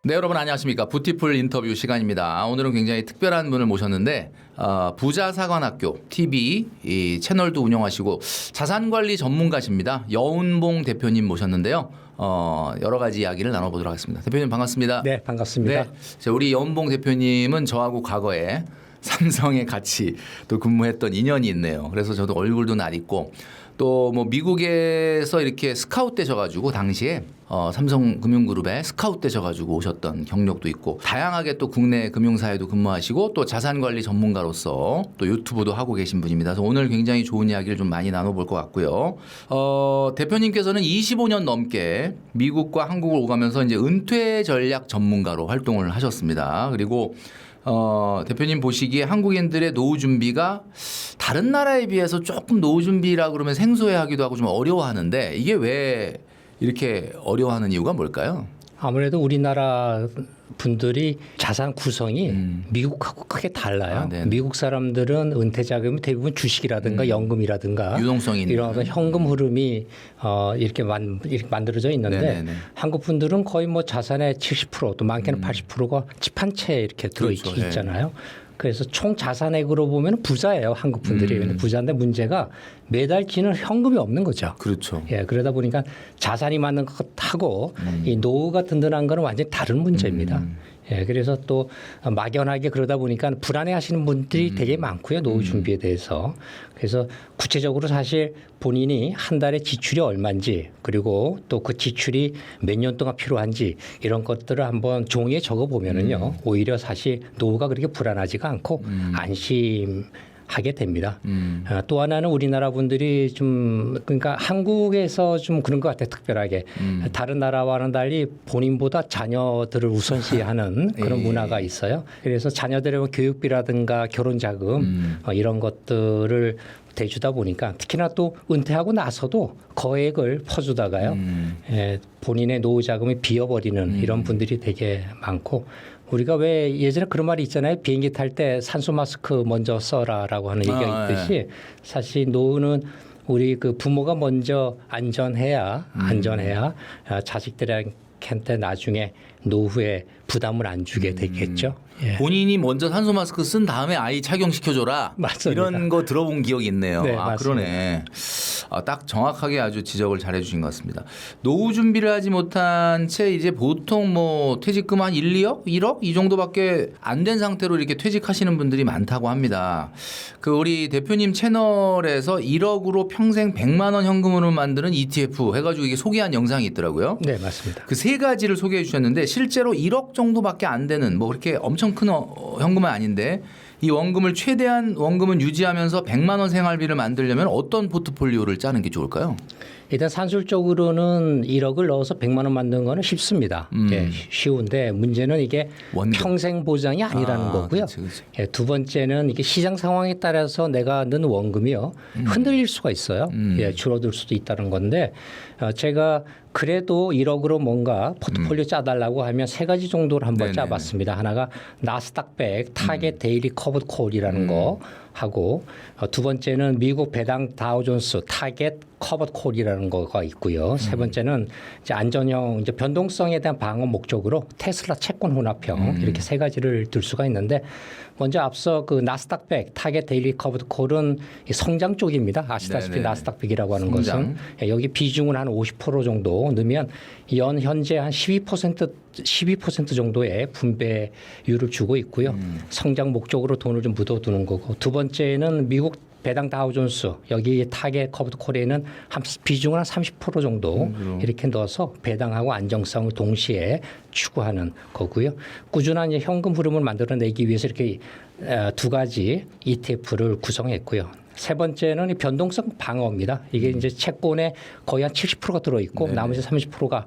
네, 여러분 안녕하십니까. 부티풀 인터뷰 시간입니다. 오늘은 굉장히 특별한 분을 모셨는데 부자사관학교 TV 이 채널도 운영하시고 자산관리 전문가십니다. 여운봉 대표님 모셨는데요. 여러 가지 이야기를 나눠보도록 하겠습니다. 대표님 반갑습니다. 네, 반갑습니다. 네, 우리 여운봉 대표님은 저하고 과거에 삼성에 같이 또 근무했던 인연이 있네요. 그래서 저도 얼굴도 낯익고 또 뭐 미국에서 이렇게 스카웃 되셔가지고 당시에 삼성금융그룹에 스카웃 되셔가지고 오셨던 경력도 있고 다양하게 또 국내 금융사에도 근무하시고 또 자산관리 전문가로서 또 유튜브도 하고 계신 분입니다. 그래서 오늘 굉장히 좋은 이야기를 좀 많이 나눠볼 것 같고요. 대표님께서는 25년 넘게 미국과 한국을 오가면서 이제 은퇴 전략 전문가로 활동을 하셨습니다. 그리고 대표님 보시기에 한국인들의 노후 준비가 다른 나라에 비해서 조금 노후 준비라 그러면 생소해하기도 하고 좀 어려워하는데 이게 왜 이렇게 어려워하는 이유가 뭘까요? 아무래도 우리나라 분들이 자산 구성이 미국하고 크게 달라요. 미국 사람들은 은퇴 자금이 대부분 주식이라든가 연금이라든가 유동성이 있는 이런 현금 흐름이 이렇게 만들어져 있는데 네네네. 한국 분들은 거의 뭐 자산의 70%또 많게는 80%가 집 한 채에 이렇게 들어 그렇죠. 있잖아요. 그래서 총 자산액으로 보면 부자예요, 한국 분들이. 근데 부자인데 문제가 매달 지는 현금이 없는 거죠. 그렇죠. 예, 그러다 보니까 자산이 많은 것하고 이 노후가 든든한 거는 완전히 다른 문제입니다. 예, 그래서 또 막연하게 그러다 보니까 불안해하시는 분들이 되게 많고요, 노후 준비에 대해서. 그래서 구체적으로 사실 본인이 한 달에 지출이 얼마인지 그리고 또 그 지출이 몇 년 동안 필요한지 이런 것들을 한번 종이에 적어 보면은요, 오히려 사실 노후가 그렇게 불안하지가 않고 안심하게 됩니다. 또 하나는 우리나라 분들이 좀 그러니까 한국에서 좀 그런 것 같아요. 특별하게 다른 나라와는 달리 본인보다 자녀들을 우선시하는 그런 문화가 있어요. 그래서 자녀들의 교육비라든가 결혼 자금 이런 것들을 대주다 보니까 특히나 또 은퇴하고 나서도 거액을 퍼주다가요. 본인의 노후 자금이 비어버리는 이런 분들이 되게 많고 우리가 왜 예전에 그런 말이 있잖아요. 비행기 탈 때 산소 마스크 먼저 써라라고 하는 얘기가 있듯이 사실 노후는 우리 그 부모가 먼저 안전해야 자식들한테 나중에 노후에 부담을 안 주게 되겠죠. 예. 본인이 먼저 산소 마스크 쓴 다음에 아이 착용시켜줘라. 맞습니다. 이런 거 들어본 기억이 있네요. 네, 그러네. 딱 정확하게 아주 지적을 잘해 주신 것 같습니다. 노후 준비를 하지 못한 채 이제 보통 뭐 퇴직금 한 1, 2억, 1억 이 정도밖에 안 된 상태로 이렇게 퇴직하시는 분들이 많다고 합니다. 그 우리 대표님 채널에서 1억으로 평생 100만 원 현금으로 만드는 ETF 해가지고 이게 소개한 영상이 있더라고요. 네, 맞습니다. 그 세 가지를 소개해 주셨는데 실제로 1억 정도밖에 안 되는 뭐 그렇게 엄청 큰 현금은 아닌데 이 원금을 최대한 원금은 유지하면서 100만 원 생활비를 만들려면 어떤 포트폴리오를 짜는 게 좋을까요? 일단 산술적으로는 1억을 넣어서 100만 원 만드는 거는 쉽습니다. 예, 쉬운데 문제는 이게 원금. 평생 보장이 아니라는 거고요. 그치. 예, 두 번째는 이게 시장 상황에 따라서 내가 넣은 원금이요 흔들릴 수가 있어요. 예, 줄어들 수도 있다는 건데 제가 그래도 1억으로 뭔가 포트폴리오 짜달라고 하면 세 가지 정도를 한번 짜봤습니다. 하나가 나스닥백 타겟 데일리 커버드 콜이라는 거 하고 두 번째는 미국 배당 다우존스 타겟 커버드 콜이라는 거가 있고요. 세 번째는 이제 안전형 이제 변동성에 대한 방어 목적으로 테슬라 채권 혼합형 이렇게 세 가지를 들 수가 있는데 먼저 앞서 그 나스닥백 타겟 데일리 커버드 콜은 성장 쪽입니다. 아시다시피 나스닥백이라고 하는 것은 여기 비중을 한 50% 정도 넣으면 현재 한 12% 정도의 분배율을 주고 있고요. 성장 목적으로 돈을 좀 묻어두는 거고 두 번째는 미국 배당 다우존스 여기 타겟 커버드 콜에는 비중을 한 30% 정도 이렇게 넣어서 배당하고 안정성을 동시에 추구하는 거고요. 꾸준한 현금 흐름을 만들어내기 위해서 이렇게 두 가지 ETF를 구성했고요. 세 번째는 변동성 방어입니다. 이게 이제 채권에 거의 한 70%가 들어있고 나머지 30%가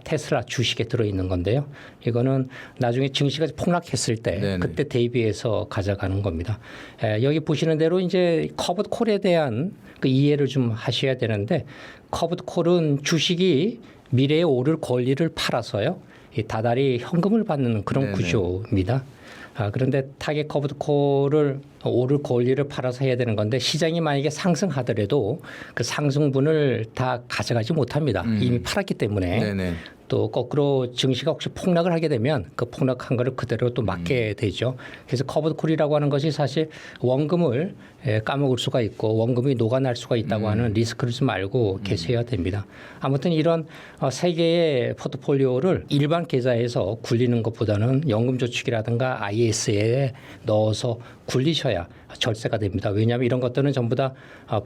테슬라 주식에 들어있는 건데요. 이거는 나중에 증시가 폭락했을 때 그때 대비해서 가져가는 겁니다. 여기 보시는 대로 이제 커버드 콜에 대한 그 이해를 좀 하셔야 되는데 커버드 콜은 주식이 미래에 오를 권리를 팔아서요. 다달이 현금을 받는 그런 구조입니다. 그런데 타겟 커브드 콜을 오를 권리를 팔아서 해야 되는 건데 시장이 만약에 상승하더라도 그 상승분을 다 가져가지 못합니다. 이미 팔았기 때문에. 네네. 또 거꾸로 증시가 혹시 폭락을 하게 되면 그 폭락한 거를 그대로 또 맞게 되죠. 그래서 커버드 콜이라고 하는 것이 사실 원금을 까먹을 수가 있고 원금이 녹아날 수가 있다고 하는 리스크를 좀 알고 계셔야 됩니다. 아무튼 이런 세 개의 포트폴리오를 일반 계좌에서 굴리는 것보다는 연금저축이라든가 IS에 넣어서 굴리셔야 절세가 됩니다. 왜냐하면 이런 것들은 전부 다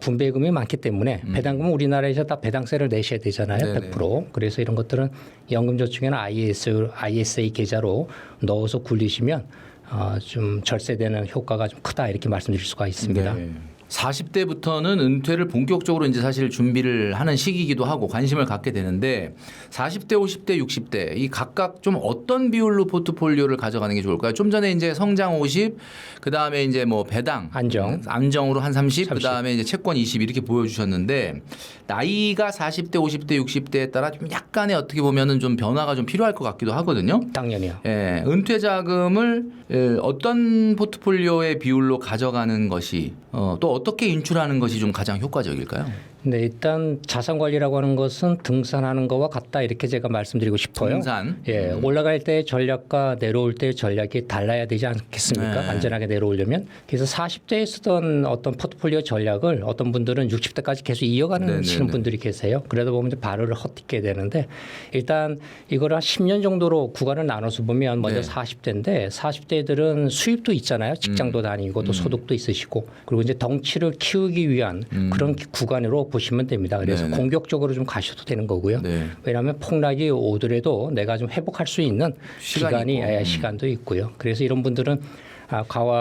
분배금이 많기 때문에 배당금은 우리나라에서 다 배당세를 내셔야 되잖아요. 네네. 100%. 그래서 이런 것들은 연금저축이나 ISA 계좌로 넣어서 굴리시면 좀 절세되는 효과가 좀 크다 이렇게 말씀드릴 수가 있습니다. 네. 40대부터는 은퇴를 본격적으로 이제 사실 준비를 하는 시기이기도 하고 관심을 갖게 되는데 40대, 50대, 60대 이 각각 좀 어떤 비율로 포트폴리오를 가져가는 게 좋을까요? 좀 전에 이제 성장 50, 그 다음에 이제 뭐 배당, 안정으로 한 30, 그 다음에 이제 채권 20 이렇게 보여주셨는데 나이가 40대, 50대, 60대에 따라 좀 약간의 어떻게 보면은 좀 변화가 좀 필요할 것 같기도 하거든요. 당연히요. 예, 은퇴 자금을 어떤 포트폴리오의 비율로 가져가는 것이 또 어떻게 인출하는 것이 좀 가장 효과적일까요? 네, 일단 자산 관리라고 하는 것은 등산하는 거와 같다 이렇게 제가 말씀드리고 싶어요. 등산. 예, 올라갈 때 전략과 내려올 때 전략이 달라야 되지 않겠습니까? 네. 안전하게 내려오려면. 그래서 40대에 쓰던 어떤 포트폴리오 전략을 어떤 분들은 60대까지 계속 이어가는 분들이 계세요. 그러다 보면 이제 발을 헛디게 되는데 일단 이걸 한 10년 정도로 구간을 나눠서 보면 먼저 40대인데 40대들은 수입도 있잖아요. 직장도 다니고 또 소득도 있으시고 그리고 이제 덩치를 키우기 위한 그런 구간으로 보시면 됩니다. 그래서 공격적으로 좀 가셔도 되는 거고요. 왜냐하면 폭락이 오더라도 내가 좀 회복할 수 있는 시간도 있고요. 그래서 이런 분들은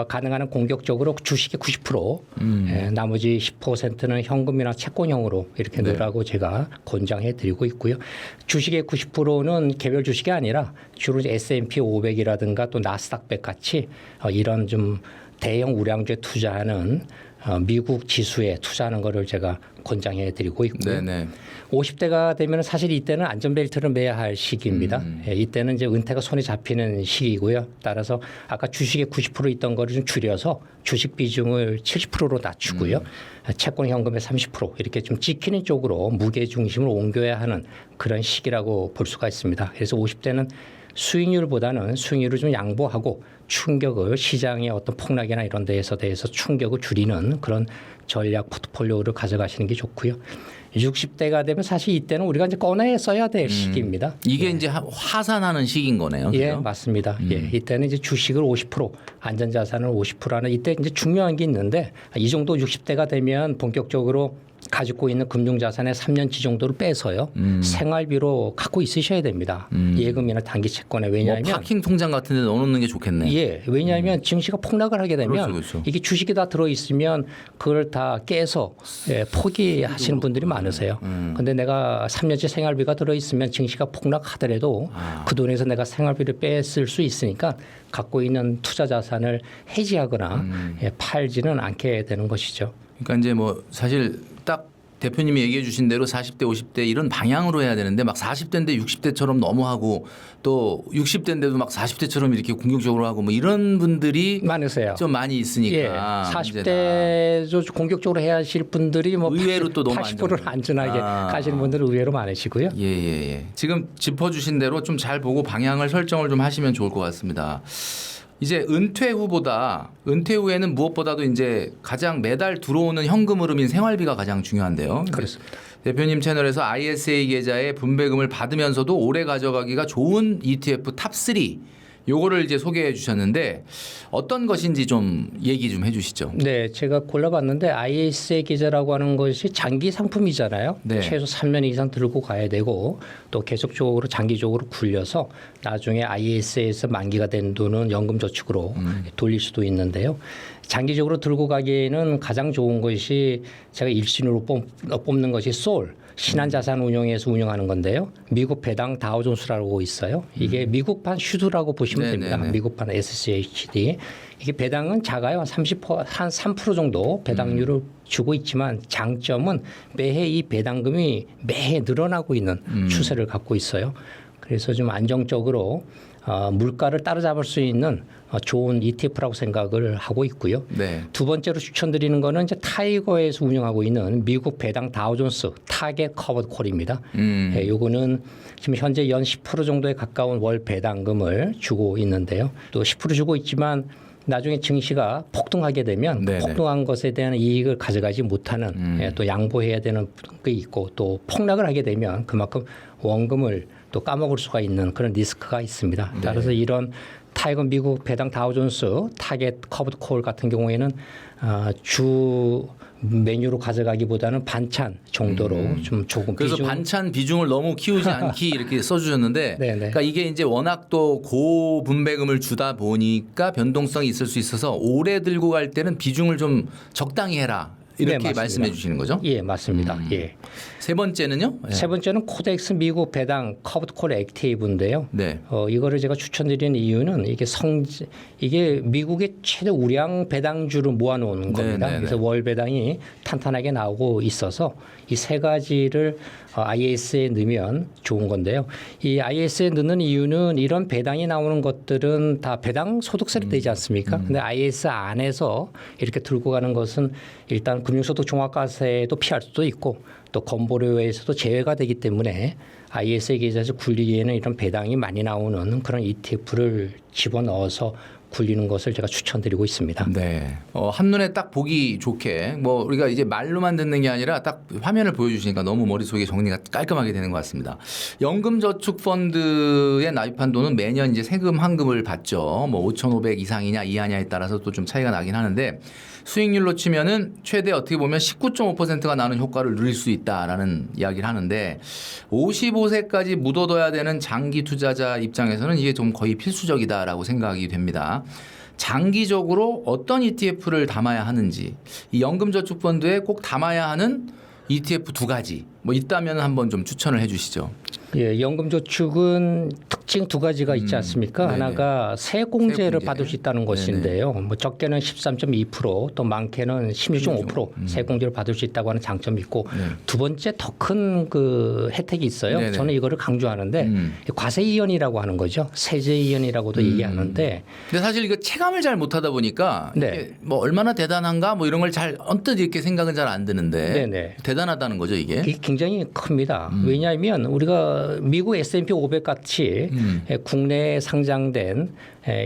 가능한 한 공격적으로 주식의 90%, 나머지 10%는 현금이나 채권형으로 이렇게 넣으라고 제가 권장해 드리고 있고요. 주식의 90%는 개별 주식이 아니라 주로 S&P 500이라든가 또 나스닥 100 같이 이런 좀 대형 우량주에 투자하는 미국 지수에 투자하는 거를 제가 권장해 드리고 있고요. 50대가 되면 사실 이때는 안전벨트를 매야 할 시기입니다. 이때는 이제 은퇴가 손에 잡히는 시기이고요. 따라서 아까 주식의 90% 있던 거를 좀 줄여서 주식 비중을 70%로 낮추고요. 채권 현금의 30% 이렇게 좀 지키는 쪽으로 무게 중심을 옮겨야 하는 그런 시기라고 볼 수가 있습니다. 그래서 50대는 수익률보다는 수익률을 좀 양보하고 충격을 시장의 어떤 폭락이나 이런 데에서 충격을 줄이는 그런 전략 포트폴리오를 가져가시는 게 좋고요. 60대가 되면 사실 이때는 우리가 이제 꺼내 써야 될 시기입니다. 이게 이제 화산하는 시기인 거네요. 예, 맞습니다. 예, 이때는 이제 주식을 50%, 안전자산을 50%하는 이때 이제 중요한 게 있는데 이 정도 60대가 되면 본격적으로 가지고 있는 금융자산의 3년치 정도를 빼서요. 생활비로 갖고 있으셔야 됩니다. 예금이나 단기 채권에. 왜냐하면 뭐 파킹 통장 같은 데 넣어놓는 게 좋겠네. 예, 왜냐하면 증시가 폭락을 하게 되면 그렇죠. 이게 주식이 다 들어있으면 그걸 다 깨서 포기하시는 분들이 많으세요. 그런데 내가 3년치 생활비가 들어있으면 증시가 폭락하더라도 그 돈에서 내가 생활비를 뺐을 수 있으니까 갖고 있는 투자 자산을 해지하거나 팔지는 않게 되는 것이죠. 그러니까 이제 뭐 사실 딱 대표님이 얘기해 주신 대로 40대, 50대 이런 방향으로 해야 되는데 막 40대인데 60대처럼 너무 하고 또 60대인데도 막 40대처럼 이렇게 공격적으로 하고 뭐 이런 분들이 많으세요. 좀 많이 있으니까. 예, 40대도 공격적으로 해야 하실 분들이 뭐 의외로 또 너무 80%를 안전하게 가시는 분들은 의외로 많으시고요. 예. 지금 짚어주신 대로 좀 잘 보고 방향을 설정을 좀 하시면 좋을 것 같습니다. 이제 은퇴 후보다 은퇴 후에는 무엇보다도 이제 가장 매달 들어오는 현금 흐름인 생활비가 가장 중요한데요. 그렇습니다. 대표님 채널에서 ISA 계좌에 분배금을 받으면서도 오래 가져가기가 좋은 ETF 탑3 요거를 이제 소개해 주셨는데 어떤 것인지 좀 얘기 좀 해주시죠. 네, 제가 골라봤는데 ISA 계좌라고 하는 것이 장기 상품이잖아요. 최소 3년 이상 들고 가야 되고 또 계속적으로 장기적으로 굴려서 나중에 ISA에서 만기가 된 돈은 연금저축으로 돌릴 수도 있는데요. 장기적으로 들고 가기에는 가장 좋은 것이 제가 일신으로 뽑는 것이 솔. 신한자산운용에서 운영하는 건데요. 미국 배당 다우존스라고 있어요. 이게 미국판 슈드라고 보시면 됩니다. 미국판 SCHD. 이게 배당은 작아요. 한 3% 정도 배당률을 주고 있지만 장점은 매해 이 배당금이 매해 늘어나고 있는 추세를 갖고 있어요. 그래서 좀 안정적으로 물가를 따라잡을 수 있는 좋은 ETF라고 생각을 하고 있고요. 네. 두 번째로 추천드리는 거는 이제 타이거에서 운영하고 있는 미국 배당 다우존스 타겟 커버드 콜입니다. 예, 요거는 지금 현재 연 10% 정도에 가까운 월 배당금을 주고 있는데요. 또 10% 주고 있지만 나중에 증시가 폭등하게 되면 네네. 폭등한 것에 대한 이익을 가져가지 못하는 예, 또 양보해야 되는 게 있고 또 폭락을 하게 되면 그만큼 원금을 또 까먹을 수가 있는 그런 리스크가 있습니다. 네. 따라서 이런 타이거 미국 배당 다우존스 타겟 커버드 콜 같은 경우에는 주 메뉴로 가져가기보다는 반찬 정도로 좀 조금 그래서 비중 반찬 비중을 너무 키우지 않기 이렇게 써주셨는데, 네네. 그러니까 이게 이제 워낙 또 고분배금을 주다 보니까 변동성이 있을 수 있어서 오래 들고 갈 때는 비중을 좀 적당히 해라 이렇게 네, 맞습니다. 말씀해 주시는 거죠? 예 맞습니다. 예. 세 번째는요? 네. 세 번째는 코덱스 미국 배당 커버드 콜 액티브인데요. 네. 이거를 제가 추천드리는 이유는 이게 미국의 최대 우량 배당주를 모아놓은 겁니다. 네네네. 그래서 월 배당이 탄탄하게 나오고 있어서 이 세 가지를 IS에 넣으면 좋은 건데요. 이 IS에 넣는 이유는 이런 배당이 나오는 것들은 다 배당 소득세를 내지 않습니까? 근데 IS 안에서 이렇게 들고 가는 것은 일단 금융소득 종합과세도 피할 수도 있고 또 건보료에서도 제외가 되기 때문에 IS에 계좌에서 굴리기에는 이런 배당이 많이 나오는 그런 ETF를 집어넣어서 굴리는 것을 제가 추천드리고 있습니다. 네. 한눈에 딱 보기 좋게 뭐 우리가 이제 말로만 듣는 게 아니라 딱 화면을 보여주시니까 너무 머릿속에 정리가 깔끔하게 되는 것 같습니다. 연금저축펀드에 나입한 돈은 매년 이제 세금 환급을 받죠. 뭐 5,500 이상이냐 이하냐에 따라서 또 좀 차이가 나긴 하는데 수익률로 치면은 최대 어떻게 보면 19.5%가 나는 효과를 누릴 수 있다라는 이야기를 하는데 55세까지 묻어둬야 되는 장기 투자자 입장에서는 이게 좀 거의 필수적이다라고 생각이 됩니다. 장기적으로 어떤 ETF를 담아야 하는지 이 연금저축펀드에 꼭 담아야 하는 ETF 두 가지 뭐 있다면 한번 좀 추천을 해주시죠. 예, 연금저축은 특징 두 가지가 있지 않습니까? 네네. 하나가 세공제를 세공제. 받을 수 있다는 것인데요. 뭐 적게는 13.2%, 또 많게는 16.5% 세공제를 받을 수 있다고 하는 장점이 있고 두 번째 더 큰 그 혜택이 있어요. 네네. 저는 이거를 강조하는데 과세 이연이라고 하는 거죠. 세제 이연이라고도 얘기하는데 근데 사실 이거 체감을 잘 못하다 보니까 네. 이게 뭐 얼마나 대단한가 뭐 이런 걸 잘 언뜻 이렇게 생각은 잘 안 드는데 네네. 대단하다는 거죠 이게. 이게 굉장히 큽니다. 왜냐하면 우리가 미국 S&P 500 같이 국내에 상장된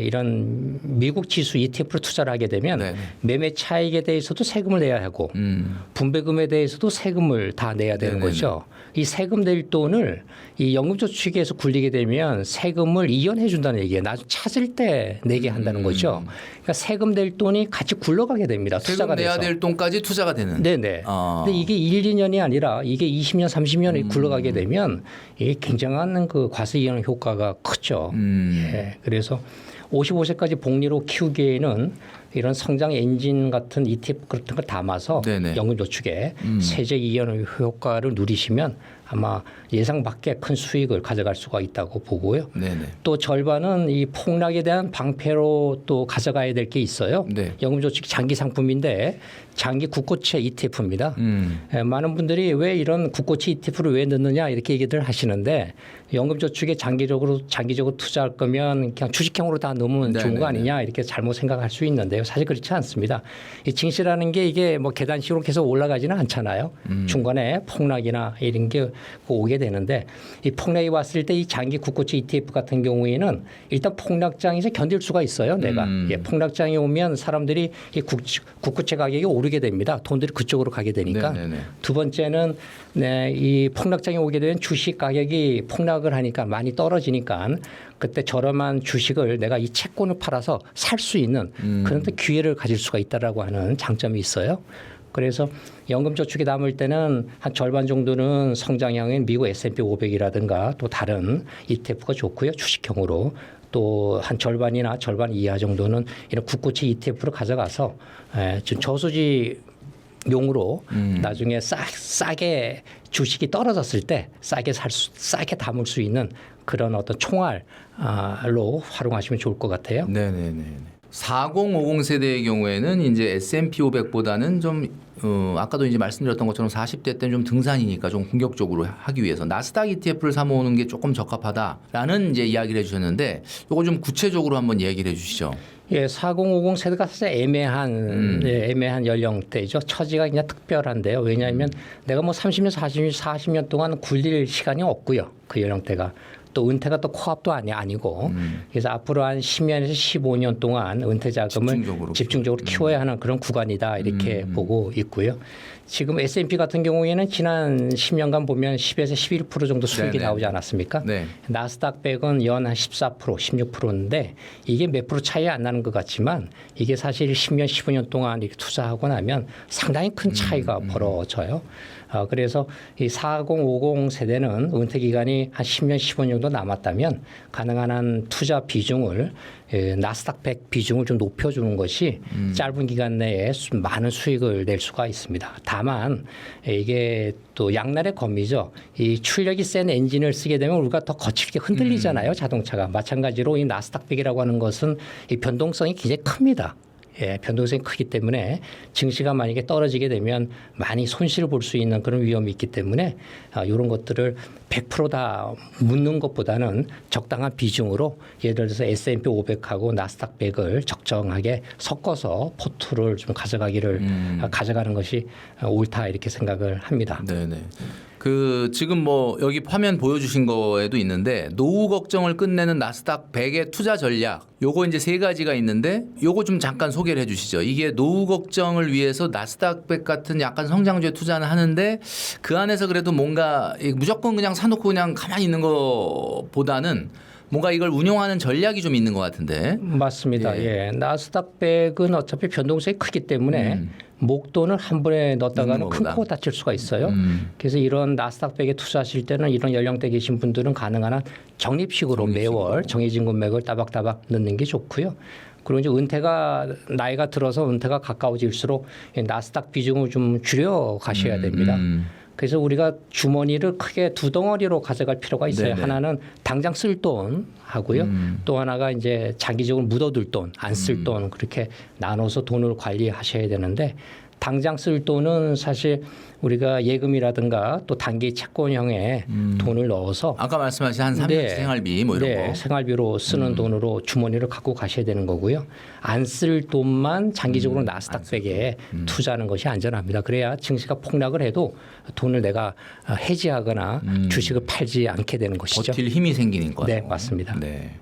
이런 미국 지수 ETF로 투자를 하게 되면 네네. 매매 차익에 대해서도 세금을 내야 하고 분배금에 대해서도 세금을 다 내야 되는 네네네. 거죠. 이 세금 낼 돈을 이 연금저축에서 굴리게 되면 세금을 이연해 준다는 얘기예요. 나중에 찾을 때 내게 한다는 거죠. 그러니까 세금 낼 돈이 같이 굴러가게 됩니다. 투자가 세금 내야 돼서. 될 돈까지 투자가 되는. 네네. 근데 이게 1, 2년이 아니라 이게 20년, 30년이 굴러가게 되면 이게 굉장한 그 과세 이연 효과가 크죠. 예. 그래서 55세까지 복리로 키우기에는 이런 성장 엔진 같은 ETF 같은 걸 담아서 네네. 연금저축에 세제 이연 효과를 누리시면 아마 예상 밖의 큰 수익을 가져갈 수가 있다고 보고요. 네네. 또 절반은 이 폭락에 대한 방패로 또 가져가야 될 게 있어요. 네. 연금저축 장기 상품인데 장기 국고채 ETF입니다. 많은 분들이 왜 이런 국고채 ETF를 왜 넣느냐 이렇게 얘기들 하시는데 연금저축에 장기적으로 투자할 거면 그냥 주식형으로 다 넣으면 좋은 거 아니냐 이렇게 잘못 생각할 수 있는데요. 사실 그렇지 않습니다. 이 증시라는 게 이게 뭐 계단식으로 계속 올라가지는 않잖아요. 중간에 폭락이나 이런 게 오게 되는데 이 폭락이 왔을 때 이 장기 국고채 ETF 같은 경우에는 일단 폭락장에서 견딜 수가 있어요. 내가 예, 폭락장이 오면 사람들이 이 국고채 가격이 오르게 됩니다. 돈들이 그쪽으로 가게 되니까. 네네네. 두 번째는 네, 이 폭락장이 오게 되면 주식 가격이 폭락을 하니까 많이 떨어지니까 그때 저렴한 주식을 내가 이 채권을 팔아서 살 수 있는 그런 기회를 가질 수가 있다라고 하는 장점이 있어요. 그래서 연금저축에 담을 때는 한 절반 정도는 성장형인 미국 S&P 500이라든가 또 다른 ETF가 좋고요. 주식형으로. 또 한 절반이나 절반 이하 정도는 이런 국고채 ETF로 가져가서 좀 저소지 용으로 나중에 싸게 주식이 떨어졌을 때 싸게 담을 수 있는 그런 어떤 총알로 활용하시면 좋을 것 같아요. 네네네. 4050 세대의 경우에는 이제 S&P 500보다는 좀 아까도 이제 말씀드렸던 것처럼 40대 때는 좀 등산이니까 좀 공격적으로 하기 위해서 나스닥 ETF를 사 모으는 게 조금 적합하다라는 이제 이야기를 해주셨는데 이거 좀 구체적으로 한번 얘기를 해주시죠. 예, 4050 세대가 사실 애매한 연령대죠. 처지가 그냥 특별한데요. 왜냐하면 내가 뭐 30년, 40년 동안 굴릴 시간이 없고요. 그 연령대가. 또 은퇴가 또 코앞도 아니고 그래서 앞으로 한 10년에서 15년 동안 은퇴 자금을 집중적으로 키워야 하는 그런 구간이다 이렇게 보고 있고요. 지금 S&P 같은 경우에는 지난 10년간 보면 10에서 11% 정도 수익이 나오지 않았습니까? 네. 나스닥 100은 연 한 14%, 16%인데 이게 몇 프로 차이 안 나는 것 같지만 이게 사실 10년, 15년 동안 이렇게 투자하고 나면 상당히 큰 차이가 벌어져요. 그래서 이 4050 세대는 은퇴 기간이 한 10년, 15년 정도 남았다면 가능한 한 투자 비중을 나스닥 100 비중을 좀 높여주는 것이 짧은 기간 내에 많은 수익을 낼 수가 있습니다. 다만 이게 또 양날의 검이죠. 이 출력이 센 엔진을 쓰게 되면 우리가 더 거칠게 흔들리잖아요. 자동차가. 마찬가지로 이 나스닥 100이라고 하는 것은 이 변동성이 굉장히 큽니다. 예, 변동성이 크기 때문에 증시가 만약에 떨어지게 되면 많이 손실을 볼 수 있는 그런 위험이 있기 때문에 이런 것들을 100%다 묻는 것보다는 적당한 비중으로 예를 들어서 S&P 500하고 나스닥 100을 적정하게 섞어서 포트를 좀 가져가는 것이 옳다 이렇게 생각을 합니다. 네네. 그 지금 뭐 여기 화면 보여주신 거에도 있는데 노후 걱정을 끝내는 나스닥 100의 투자 전략 요거 이제 세 가지가 있는데 요거 좀 잠깐 소개를 해주시죠. 이게 노후 걱정을 위해서 나스닥 100 같은 약간 성장주에 투자는 하는데 그 안에서 그래도 뭔가 무조건 그냥 사놓고 그냥 가만히 있는 것보다는 뭔가 이걸 운용하는 전략이 좀 있는 것 같은데. 맞습니다. 예. 나스닥 100은 어차피 변동성이 크기 때문에 목돈을 한 번에 넣었다가는 큰 코 다칠 수가 있어요. 그래서 이런 나스닥 100에 투자하실 때는 이런 연령대 계신 분들은 가능한 한 적립식으로 매월 정해진 금액을 따박따박 넣는 게 좋고요. 그리고 이제 나이가 들어서 은퇴가 가까워질수록 나스닥 비중을 좀 줄여 가셔야 됩니다. 그래서 우리가 주머니를 크게 두 덩어리로 가져갈 필요가 있어요. 네네. 하나는 당장 쓸 돈 하고요. 또 하나가 이제 장기적으로 묻어둘 돈, 안 쓸 돈 그렇게 나눠서 돈을 관리하셔야 되는데 당장 쓸 돈은 사실 우리가 예금이라든가 또 단기 채권형에 돈을 넣어서 아까 말씀하신 한 3년 생활비 뭐 이런 거 생활비로 쓰는 돈으로 주머니를 갖고 가셔야 되는 거고요. 안 쓸 돈만 장기적으로 나스닥 100에 투자하는 것이 안전합니다. 그래야 증시가 폭락을 해도 돈을 내가 해지하거나 주식을 팔지 않게 되는 것이죠. 버틸 힘이 생기는 거죠. 네, 맞습니다. 네.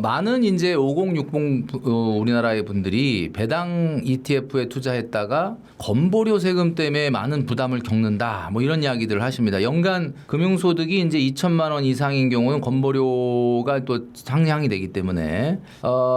많은 이제 5060 우리나라의 분들이 배당 ETF에 투자했다가 건보료 세금 때문에 많은 부담을 겪는다. 뭐 이런 이야기들을 하십니다. 연간 금융소득이 이제 2천만 원 이상인 경우는 건보료가 또 상향이 되기 때문에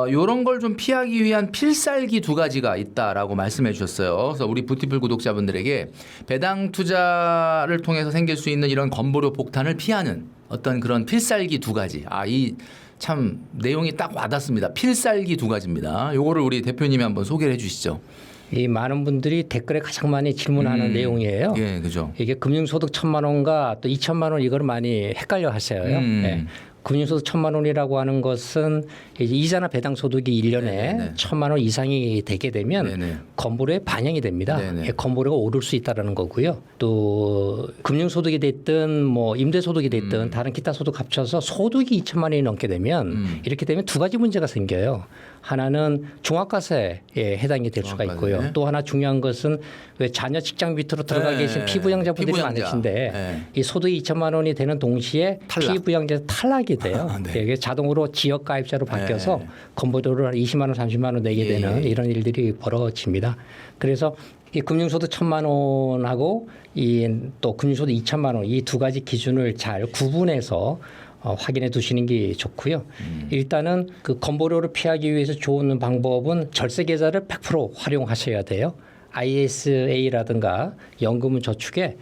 이런 걸 좀 피하기 위한 필살기 두 가지가 있다라고 말씀해 주셨어요. 그래서 우리 부티풀 구독자분들에게 배당 투자를 통해서 생길 수 있는 이런 건보료 폭탄을 피하는 어떤 그런 필살기 두 가지. 이 참 내용이 딱 와닿습니다. 필살기 두 가지입니다. 요거를 우리 대표님이 한번 소개를 해 주시죠. 이 많은 분들이 댓글에 가장 많이 질문하는 내용이에요. 예, 그죠. 이게 금융소득 1,000만 원과 또 2천만 원 이걸 많이 헷갈려 하세요. 네. 금융소득 1,000만 원이라고 하는 것은 이제 이자나 배당 소득이 1년에 1,000만 원 이상이 되게 되면 건보료에 반영이 됩니다. 건보료가 오를 수 있다라는 거고요. 또 금융소득이 됐든 뭐 임대소득이 됐든 다른 기타 소득 합쳐서 소득이 2천만 원이 넘게 되면 이렇게 되면 두 가지 문제가 생겨요. 하나는 종합과세에 해당이 될 수가 있고요. 또 하나 중요한 것은 왜 자녀 직장 밑으로 들어가 계신 피부양자분들이 많으신데 이 소득이 2천만 원이 되는 동시에 피부양자 탈락이 돼요. 이게 자동으로 지역 가입자로 바뀌어서 건보료를 20만 원, 30만 원 내게 되는 이런 일들이 벌어집니다. 그래서 이 금융소득 1,000만 원하고 또 금융소득 2천만 원 이 두 가지 기준을 잘 구분해서 확인해 두시는 게 좋고요. 일단은 그 건보료를 피하기 위해서 좋은 방법은 절세 계좌를 100% 활용하셔야 돼요. ISA라든가 연금 저축에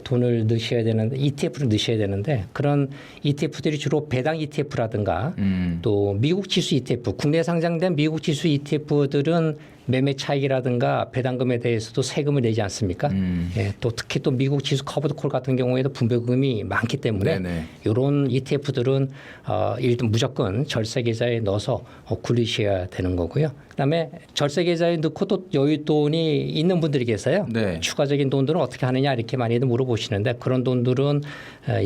돈을 넣으셔야 되는데 ETF를 넣으셔야 되는데 그런 ETF들이 주로 배당 ETF라든가 또 미국 지수 ETF, 국내 상장된 미국 지수 ETF들은 매매 차익이라든가 배당금에 대해서도 세금을 내지 않습니까? 예, 또 특히 또 미국 지수 커버드 콜 같은 경우에도 분배금이 많기 때문에 네네. 이런 ETF들은 일단 무조건 절세 계좌에 넣어서 굴리셔야 되는 거고요. 그다음에 절세 계좌에 넣고 또 여윳돈이 있는 분들이 계세요. 네. 추가적인 돈들은 어떻게 하느냐 이렇게 많이들 물어보시는데 그런 돈들은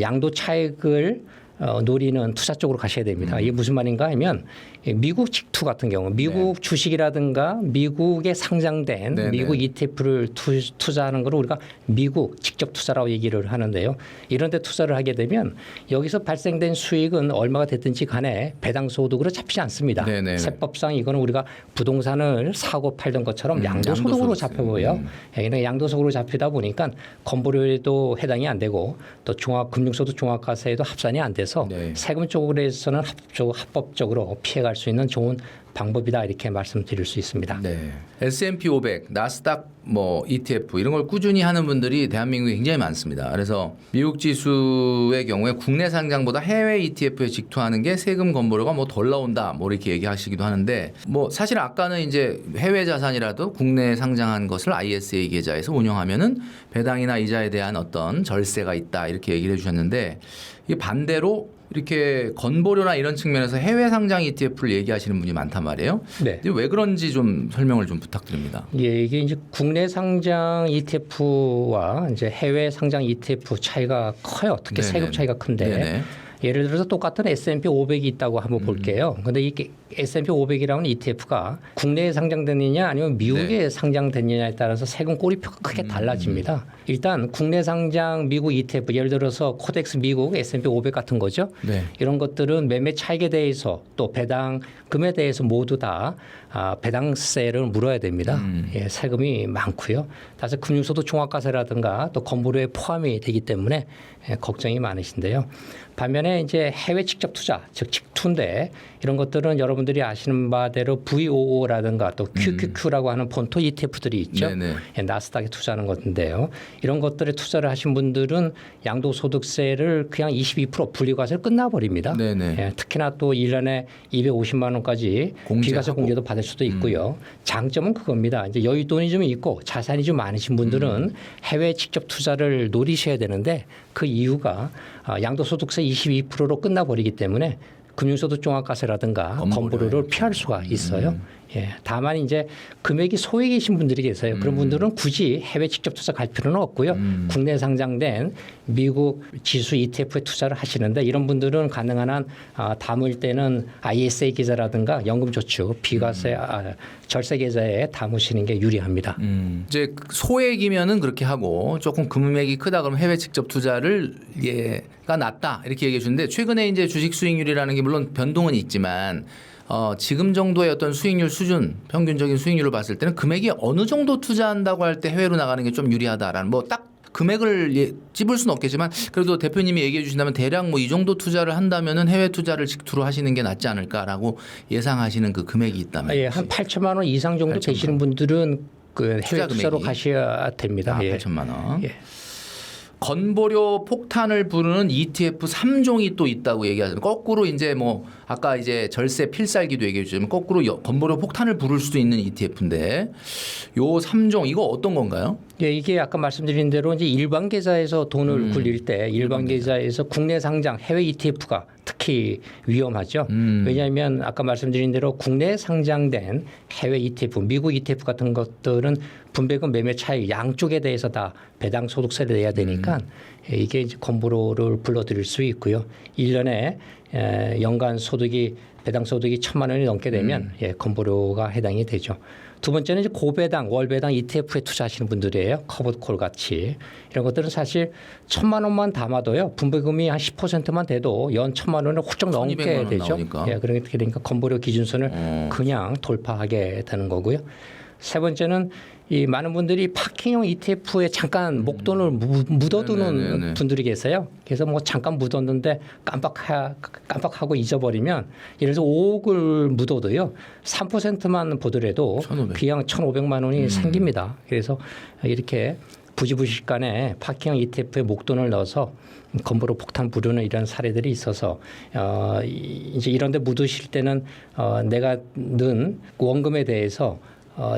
양도 차익을 노리는 투자 쪽으로 가셔야 됩니다. 이게 무슨 말인가 하면 미국 직투 같은 경우 미국 주식이라든가 미국에 상장된 네네. 미국 ETF를 투자하는 걸 우리가 미국 직접 투자라고 얘기를 하는데요. 이런 데 투자를 하게 되면 여기서 발생된 수익은 얼마가 됐든지 간에 배당 소득으로 잡히지 않습니다. 네네. 세법상 이거는 우리가 부동산을 사고 팔던 것처럼 양도소득으로 양도소득. 잡혀보여요. 예, 양도소득으로 잡히다 보니까 건보료에도 해당이 안 되고 또 금융소득 종합과세에도 합산이 안 돼서 네. 세금 쪽으로서는 합법적으로 피해갈 수 있는 좋은 방법이다 이렇게 말씀드릴 수 있습니다. 네. S&P 500, 나스닥 뭐 ETF 이런 걸 꾸준히 하는 분들이 대한민국에 굉장히 많습니다. 그래서 미국 지수의 경우에 국내 상장보다 해외 ETF에 직투하는 게 세금 건보료가 뭐 덜 나온다 뭐 이렇게 얘기하시기도 하는데 뭐 사실 아까는 이제 해외 자산이라도 국내에 상장한 것을 ISA 계좌에서 운영하면은 배당이나 이자에 대한 어떤 절세가 있다 이렇게 얘기를 해주셨는데 이게 반대로 이렇게 건보료나 이런 측면에서 해외 상장 ETF를 얘기하시는 분이 많단 말이에요. 네. 근데 왜 그런지 좀 설명을 좀 부탁드립니다. 예, 이게 이제 국내 상장 ETF와 이제 해외 상장 ETF 차이가 커요. 특히 네네. 세금 차이가 큰데. 네네. 예를 들어서 똑같은 S&P 500이 있다고 한번 볼게요. 근데 이 S&P 500이라는 ETF가 국내에 상장됐느냐 아니면 미국에 상장됐느냐에 따라서 세금 꼬리표가 크게 달라집니다. 일단 국내 상장 미국 ETF 예를 들어서 코덱스 미국 S&P 500 같은 거죠. 네. 이런 것들은 매매 차익에 대해서 또 배당금에 대해서 모두 다 배당세를 물어야 됩니다. 예, 세금이 많고요. 따라서 금융소득 종합과세라든가 또 건보료에 포함이 되기 때문에 걱정이 많으신데요. 반면에 이제 해외 직접 투자, 즉 직투인데 이런 것들은 여러분들이 아시는 바대로 VOO라든가 또 QQQ라고 하는 본토 ETF들이 있죠. 네네. 예, 나스닥에 투자하는 건데요. 이런 것들에 투자를 하신 분들은 양도소득세를 그냥 22% 분리과세를 끝나버립니다. 네네. 예, 특히나 또 1년에 250만 원까지 공제하고. 비과세 공제도 받을 수도 있고요. 장점은 그겁니다. 이제 여윳돈이 좀 있고 자산이 좀 많으신 분들은 해외 직접 투자를 노리셔야 되는데 그 이유가 양도소득세 22%로 끝나버리기 때문에 금융소득 종합과세라든가 건보료를 피할 수가 있어요. 예, 다만 이제 금액이 소액이신 분들이 계세요. 그런 분들은 굳이 해외 직접 투자 갈 필요는 없고요. 국내 상장된 미국 지수 ETF에 투자를 하시는데 이런 분들은 가능한 한 담을 때는 ISA 계좌라든가 연금저축 비과세 절세 계좌에 담으시는 게 유리합니다. 이제 소액이면은 그렇게 하고 조금 금액이 크다 그러면 해외 직접 투자를 가 낫다 이렇게 얘기해 주는데 최근에 이제 주식 수익률이라는 게 물론 변동은 있지만 지금 정도의 어떤 수익률 수준 평균적인 수익률을 봤을 때는 금액이 어느 정도 투자한다고 할 때 해외로 나가는 게 좀 유리하다라는 뭐 딱 금액을 찝을 수는 없겠지만 그래도 대표님이 얘기해 주신다면 대략 뭐 이 정도 투자를 한다면은 해외 투자를 직투로 하시는 게 낫지 않을까라고 예상하시는 그 금액이 있다면 예, 한 8천만 원 이상 정도 8천만 되시는 분들은 그 투자 해외 투자로 금액이. 가셔야 됩니다. 예. 8천만 원. 예. 건보료 폭탄을 부르는 ETF 3종이 또 있다고 얘기하잖아요. 거꾸로 이제 뭐 아까 이제 절세 필살기도 얘기해 주시면 거꾸로 건보료 폭탄을 부를 수도 있는 ETF인데 요 3종 이거 어떤 건가요? 예, 이게 아까 말씀드린 대로 이제 일반 계좌에서 돈을 굴릴 때 일반 계좌에서 국내 상장 해외 ETF가 특히 위험하죠. 왜냐하면 아까 말씀드린 대로 국내에 상장된 해외 ETF, 미국 ETF 같은 것들은 분배금 매매 차익 양쪽에 대해서 다 배당 소득세를 내야 되니까 이게 이제 건보료를 불러들일 수 있고요. 1년에 연간 소득이 배당 소득이 1,000만 원이 넘게 되면 예, 건보료가 해당이 되죠. 두 번째는 이제 고배당, 월배당 ETF에 투자하시는 분들이에요. 커버콜 같이 이런 것들은 사실 1,000만 원만 담아도요. 분배금이 한 10%만 돼도 연 1,000만 원을 훌쩍 넘게 1,200만 원 되죠. 나오니까. 예, 그렇게 되니까 건보료 기준선을 그냥 돌파하게 되는 거고요. 세 번째는 이 많은 분들이 파킹형 ETF에 잠깐 목돈을 묻어두는 네네네네. 분들이 계세요. 그래서 뭐 잠깐 묻었는데 깜빡하고 잊어버리면 예를 들어서 5억을 묻어도요. 3%만 보더라도 1,500. 그냥 1,500만 원이 생깁니다. 그래서 이렇게 부지부식간에 파킹형 ETF에 목돈을 넣어서 건보료 폭탄 부르는 이런 사례들이 있어서 이제 이런 데 묻으실 때는 내가 넣은 원금에 대해서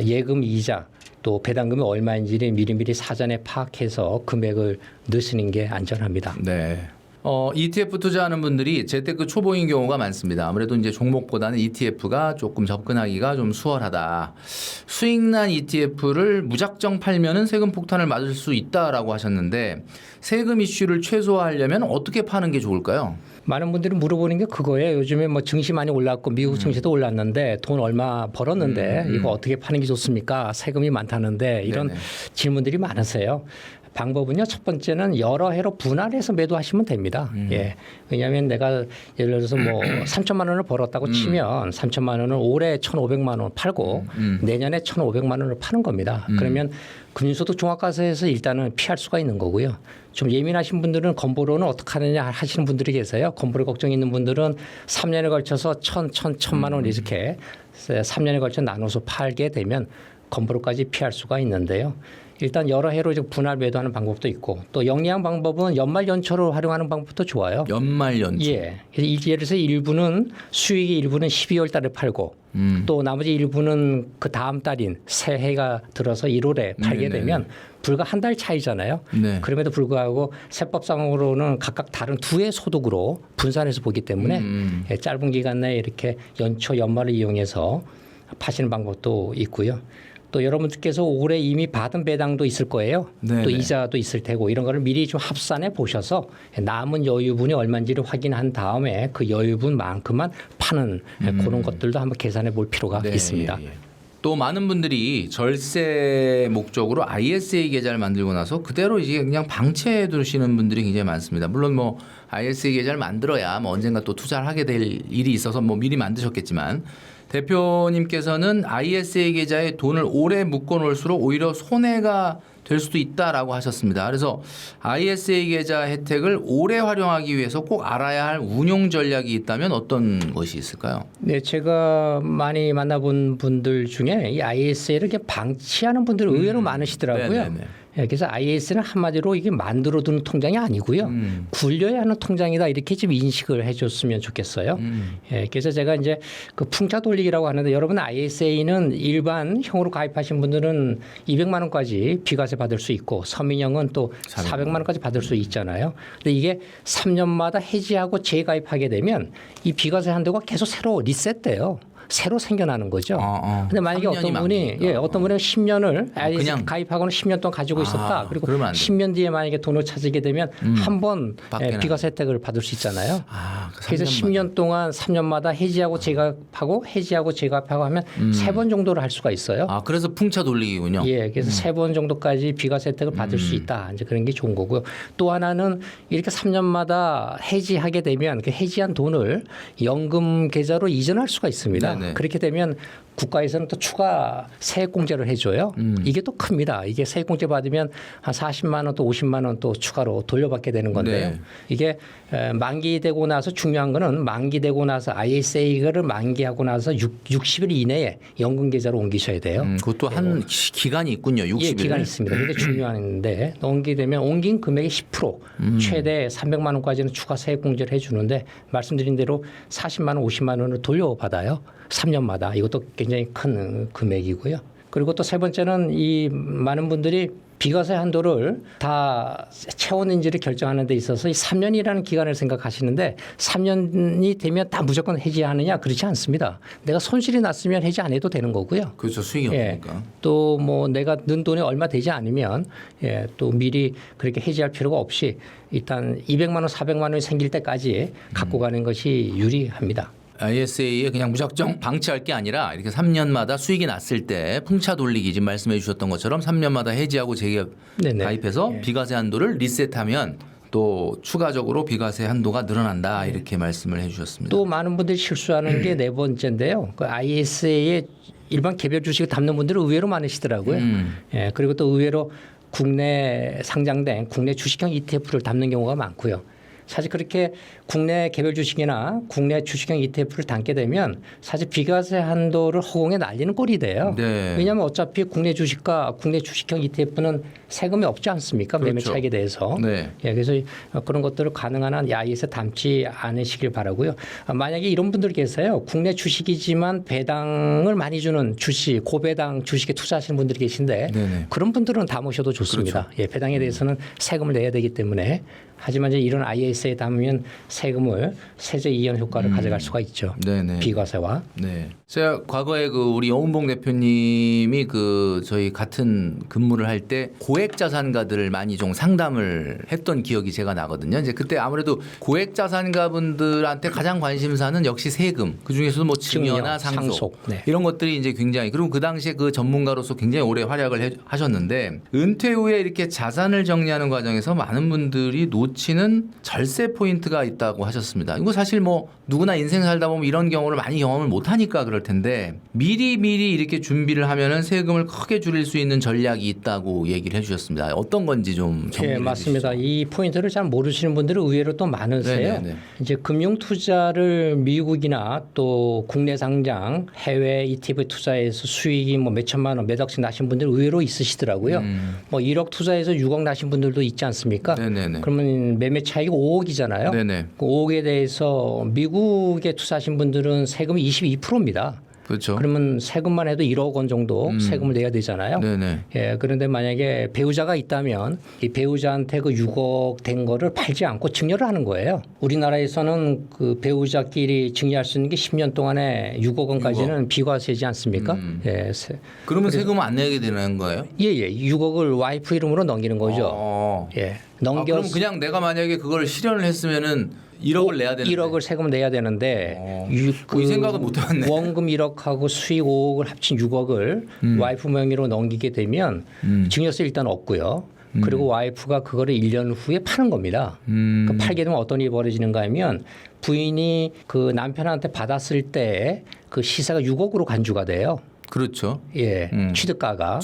예금 이자 또 배당금이 얼마인지를 미리미리 사전에 파악해서 금액을 넣으시는 게 안전합니다. 네. ETF 투자하는 분들이 재테크 초보인 경우가 많습니다. 아무래도 이제 종목보다는 ETF가 조금 접근하기가 좀 수월하다. 수익난 ETF를 무작정 팔면은 세금 폭탄을 맞을 수 있다라고 하셨는데 세금 이슈를 최소화하려면 어떻게 파는 게 좋을까요? 많은 분들이 물어보는 게 그거예요. 요즘에 뭐 증시 많이 올랐고 미국 증시도 올랐는데 돈 얼마 벌었는데 이거 어떻게 파는 게 좋습니까? 세금이 많다는데 이런 네네. 질문들이 많으세요. 방법은요. 첫 번째는 여러 해로 분할해서 매도하시면 됩니다. 예. 왜냐하면 내가 예를 들어서 뭐 3천만 원을 벌었다고 치면 3천만 원을 올해 1,500만 원 팔고 내년에 1,500만 원을 파는 겁니다. 그러면 금융소득 종합과세에서 일단은 피할 수가 있는 거고요. 좀 예민하신 분들은 건보료는 어떻게 하느냐 하시는 분들이 계세요. 건보료 걱정 있는 분들은 3년에 걸쳐서 1,000만 원 이렇게 3년에 걸쳐 나눠서 팔게 되면 건보료까지 피할 수가 있는데요. 일단 여러 해로 분할 매도하는 방법도 있고 또 영리한 방법은 연말 연초를 활용하는 방법도 좋아요. 연말 연초. 예. 예를 들어서 일부는 수익의 일부는 12월 달에 팔고 또 나머지 일부는 그 다음 달인 새해가 들어서 1월에 팔게 네네. 되면 불과 한 달 차이잖아요. 네. 그럼에도 불구하고 세법상으로는 각각 다른 두 해 소득으로 분산해서 보기 때문에 예, 짧은 기간 내에 이렇게 연초 연말을 이용해서 파시는 방법도 있고요. 또 여러분들께서 올해 이미 받은 배당도 있을 거예요. 네네. 또 이자도 있을 테고 이런 거를 미리 좀 합산해 보셔서 남은 여유분이 얼마인지를 확인한 다음에 그 여유분만큼만 파는 그런 것들도 한번 계산해 볼 필요가 네, 있습니다. 예, 예. 또 많은 분들이 절세 목적으로 ISA 계좌를 만들고 나서 그대로 이제 그냥 방치해 두시는 분들이 굉장히 많습니다. 물론 뭐 ISA 계좌를 만들어야 뭐 언젠가 또 투자를 하게 될 일이 있어서 뭐 미리 만드셨겠지만 대표님께서는 ISA 계좌에 돈을 오래 묶어 놓을수록 오히려 손해가 될 수도 있다라고 하셨습니다. 그래서 ISA 계좌 혜택을 오래 활용하기 위해서 꼭 알아야 할 운용 전략이 있다면 어떤 것이 있을까요? 네, 제가 많이 만나본 분들 중에 이 ISA를 이렇게 방치하는 분들이 의외로 많으시더라고요. 네네네. 예, 그래서 ISA는 한마디로 이게 만들어두는 통장이 아니고요. 굴려야 하는 통장이다 이렇게 좀 인식을 해줬으면 좋겠어요. 예, 그래서 제가 이제 그 풍차 돌리기라고 하는데 여러분 ISA는 일반형으로 가입하신 분들은 200만 원까지 비과세 받을 수 있고 서민형은 또 400만 원까지 받을 수 있잖아요. 근데 이게 3년마다 해지하고 재가입하게 되면 이 비과세 한도가 계속 새로 리셋돼요. 새로 생겨나는 거죠. 근데 만약에 어떤 분이 어떤 분이 10년을 그냥 가입하고는 10년 동안 가지고 있었다. 그리고 그러면 안 돼. 10년 뒤에 만약에 돈을 찾으게 되면 한 번 밖에는 비과세 혜택을 받을 수 있잖아요. 그 그래서 10년 동안 3년마다 해지하고 재가입하고 해지하고 재가입하고 하면 3번 정도를 할 수가 있어요. 그래서 풍차 돌리기군요. 예, 그래서 3번 정도까지 비과세 혜택을 받을 수 있다. 이제 그런 게 좋은 거고요. 또 하나는 이렇게 3년마다 해지하게 되면 그 해지한 돈을 연금 계좌로 이전할 수가 있습니다. 네네. 그렇게 되면 국가에서는 또 추가 세액공제를 해줘요. 이게 또 큽니다. 이게 세액공제 받으면 한 40만 원 또 50만 원 또 추가로 돌려받게 되는 건데요. 네. 이게 만기되고 나서 중요한 거는 만기되고 나서 ISA를 만기하고 나서 60일 이내에 연금 계좌로 옮기셔야 돼요. 그것도 한 기간이 있군요. 60일. 예, 기간이 있습니다. 그게 중요한데 옮기되면 옮긴 금액의 10% 최대 300만 원까지는 추가 세액공제를 해주는데 말씀드린 대로 40만 원, 50만 원을 돌려받아요. 3년마다. 이것도 굉장히 큰 금액이고요. 그리고 또 세 번째는 이 많은 분들이 비과세 한도를 다 채웠는지를 결정하는 데 있어서 이 3년이라는 기간을 생각하시는데 3년이 되면 다 무조건 해지하느냐 그렇지 않습니다. 내가 손실이 났으면 해지 안 해도 되는 거고요. 그렇죠. 수익이 없으니까. 또 뭐 내가 넣은 돈이 얼마 되지 않으면 또 미리 그렇게 해지할 필요가 없이 일단 200만 원, 400만 원이 생길 때까지 갖고 가는 것이 유리합니다. ISA에 그냥 무작정 방치할 게 아니라 이렇게 3년마다 수익이 났을 때 풍차 돌리기 지금 말씀해 주셨던 것처럼 3년마다 해지하고 재가입해서 비과세 한도를 리셋하면 또 추가적으로 비과세 한도가 늘어난다 이렇게 말씀을 해 주셨습니다. 또 많은 분들이 실수하는 게 네 번째인데요. 그 ISA에 일반 개별 주식을 담는 분들은 의외로 많으시더라고요. 예, 그리고 또 의외로 국내 상장된 국내 주식형 ETF를 담는 경우가 많고요. 사실 그렇게 국내 개별 주식이나 국내 주식형 ETF를 담게 되면 사실 비과세 한도를 허공에 날리는 꼴이 돼요. 네. 왜냐하면 어차피 국내 주식과 국내 주식형 ETF는 세금이 없지 않습니까? 매매 그렇죠. 차익에 대해서. 네. 예, 그래서 그런 것들을 가능한 한 야이에서 담지 않으시길 바라고요. 만약에 이런 분들 계세요. 국내 주식이지만 배당을 많이 주는 주식, 고배당 주식에 투자하시는 분들이 계신데 네네. 그런 분들은 담으셔도 좋습니다. 예, 배당에 대해서는 세금을 내야 되기 때문에 하지만 이제 이런 IS에 담으면 세금을 세제 이연 효과를 가져갈 수가 있죠. 네네. 비과세와. 네. 제가 과거에 그 우리 영운봉 대표님이 그 저희 같은 근무를 할 때 고액 자산가들을 많이 좀 상담을 했던 기억이 제가 나거든요. 이제 그때 아무래도 고액 자산가 분들한테 가장 관심사는 역시 세금. 그 중에서도 뭐 증여나 상속, 네. 이런 것들이 이제 굉장히 그리고 그 당시에 그 전문가로서 굉장히 오래 활약을 하셨는데 은퇴 후에 이렇게 자산을 정리하는 과정에서 많은 분들이 놓치는 절세 포인트가 있다고 하셨습니다. 이거 사실 뭐 누구나 인생 살다 보면 이런 경우를 많이 경험을 못 하니까 그럴 텐데 미리 이렇게 준비를 하면은 세금을 크게 줄일 수 있는 전략이 있다고 얘기를 해주셨습니다. 어떤 건지 좀 정리해 예, 맞습니다. 주시죠. 이 포인트를 잘 모르시는 분들은 의외로 또 많으세요. 네네네. 이제 금융 투자를 미국이나 또 국내 상장, 해외 ETF 투자에서 수익이 뭐 몇천만 원, 몇 억씩 나신 분들 의외로 있으시더라고요. 뭐 1억 투자해서 6억 나신 분들도 있지 않습니까? 네네네. 그러면 매매 차익이 5억이잖아요. 네네. 그 5억에 대해서 미국에 투자하신 분들은 세금이 22%입니다. 그렇죠. 그러면 세금만 해도 1억 원 정도 세금을 내야 되잖아요. 네네. 예, 그런데 만약에 배우자가 있다면 이 배우자한테 그 6억 된 거를 팔지 않고 증여를 하는 거예요. 우리나라에서는 그 배우자끼리 증여할 수 있는 게 10년 동안에 6억 원까지는 비과세지 않습니까? 예, 그러면 세금을 안 내게 되는 거예요? 예, 6억을 와이프 이름으로 넘기는 거죠. 예, 그럼 그냥 내가 만약에 그걸 실현을 했으면은 1억을 내야 되는데 1억을 세금 내야 되는데 이 생각은 못 해봤네. 원금 1억하고 수익 5억을 합친 6억을 와이프 명의로 넘기게 되면 증여세 일단 없고요. 그리고 와이프가 그거를 1년 후에 파는 겁니다. 그 팔게 되면 어떤 일이 벌어지는가 하면 부인이 그 남편한테 받았을 때 그 시세가 6억으로 간주가 돼요. 그렇죠. 예, 취득가가